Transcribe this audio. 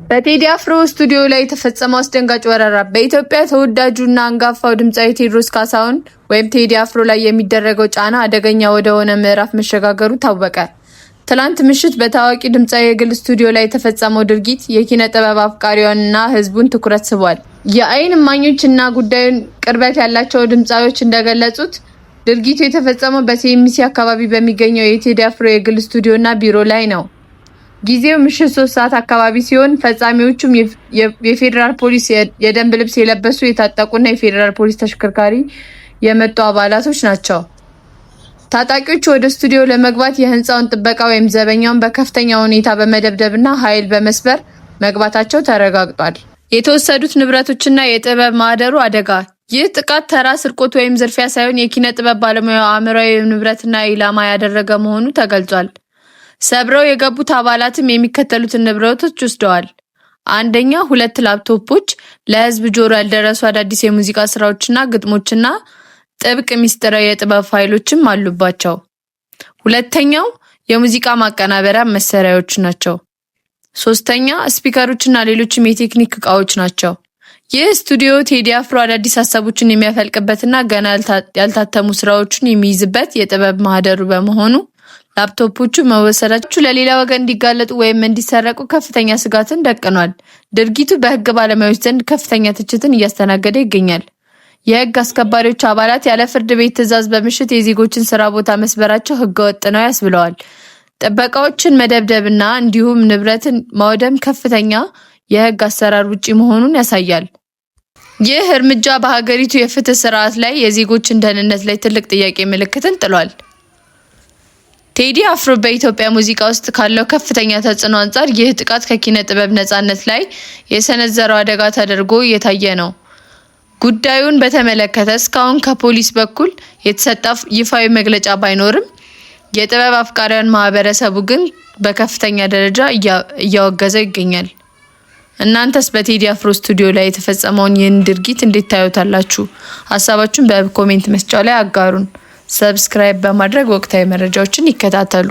በቴዲ አፍሮ ስቱዲዮ ላይ የተፈጸመው አስደንጋጭ ወረራ በኢትዮጵያ ተወዳጁና አንጋፋው ድምጻዊ ቴዎድሮስ ካሳሁን ወይም ቴዲ አፍሮ ላይ የሚደረገው ጫና አደገኛ ወደሆነ ምዕራፍ መሸጋገሩ ታወቀ። ትላንት ምሽት በታዋቂ ድምጻዊ የግል ስቱዲዮ ላይ የተፈጸመው ድርጊት የኪነ ጥበብ አፍቃሪያንና ሕዝቡን ትኩረት ስቧል። የአይን እማኞችና ጉዳዩን ቅርበት ያላቸው ድምጻዊዎች እንደገለጹት ድርጊቱ የተፈጸመው በሲኤምሲ አካባቢ በሚገኘው የቴዲ አፍሮ የግል ስቱዲዮና ቢሮ ላይ ነው። ጊዜው ምሽት 3 ሰዓት አካባቢ ሲሆን ፈጻሚዎቹም የፌደራል ፖሊስ የደንብ ልብስ የለበሱ የታጠቁና የፌደራል ፖሊስ ተሽከርካሪ የመጡ አባላቶች ናቸው። ታጣቂዎቹ ወደ ስቱዲዮ ለመግባት የህንጻውን ጥበቃ ወይም ዘበኛውን በከፍተኛ ሁኔታ በመደብደብና ኃይል በመስበር መግባታቸው ተረጋግጧል። የተወሰዱት ንብረቶችና የጥበብ ማህደሩ አደጋ። ይህ ጥቃት ተራ ስርቆት ወይም ዝርፊያ ሳይሆን የኪነ ጥበብ ባለሙያው አእምሯዊ ንብረትና ኢላማ ያደረገ መሆኑ ተገልጿል። ሰብረው የገቡት አባላትም የሚከተሉትን ንብረቶች ወስደዋል። አንደኛ 2 ላፕቶፖች፣ ለህዝብ ጆሮ ያልደረሱ አዳዲስ የሙዚቃ ስራዎችና ግጥሞችና ጥብቅ ሚስጥራዊ የጥበብ ፋይሎችም አሉባቸው። ሁለተኛው የሙዚቃ ማቀናበሪያ መሳሪያዎች ናቸው። ሶስተኛ ስፒከሮችና ሌሎችም የቴክኒክ ዕቃዎች ናቸው። ይህ ስቱዲዮ ቴዲ አፍሮ አዳዲስ ሀሳቦችን የሚያፈልቅበትና ገና ያልታተሙ ስራዎችን የሚይዝበት የጥበብ ማህደሩ በመሆኑ ላፕቶፖቹ መወሰዳቸው ለሌላ ወገን እንዲጋለጡ ወይም እንዲሰረቁ ከፍተኛ ስጋትን ደቅኗል። ድርጊቱ በህግ ባለሙያዎች ዘንድ ከፍተኛ ትችትን እያስተናገደ ይገኛል። የህግ አስከባሪዎች አባላት ያለ ፍርድ ቤት ትዕዛዝ በምሽት የዜጎችን ስራ ቦታ መስበራቸው ህገወጥ ነው ያስብለዋል። ጥበቃዎችን መደብደብና እንዲሁም ንብረትን ማውደም ከፍተኛ የህግ አሰራር ውጪ መሆኑን ያሳያል። ይህ እርምጃ በሀገሪቱ የፍትህ ስርዓት ላይ የዜጎችን ደህንነት ላይ ትልቅ ጥያቄ ምልክትን ጥሏል። ቴዲ አፍሮ በኢትዮጵያ ሙዚቃ ውስጥ ካለው ከፍተኛ ተጽዕኖ አንጻር ይህ ጥቃት ከኪነ ጥበብ ነጻነት ላይ የሰነዘረው አደጋ ተደርጎ እየታየ ነው። ጉዳዩን በተመለከተ እስካሁን ከፖሊስ በኩል የተሰጠ ይፋዊ መግለጫ ባይኖርም የጥበብ አፍቃሪያን ማህበረሰቡ ግን በከፍተኛ ደረጃ እያወገዘው ይገኛል። እናንተስ በቴዲ አፍሮ ስቱዲዮ ላይ የተፈጸመውን ይህን ድርጊት እንዴት ታዩታላችሁ? ሀሳባችሁን በኮሜንት መስጫው ላይ አጋሩን። ሰብስክራይብ በማድረግ ወቅታዊ መረጃዎችን ይከታተሉ።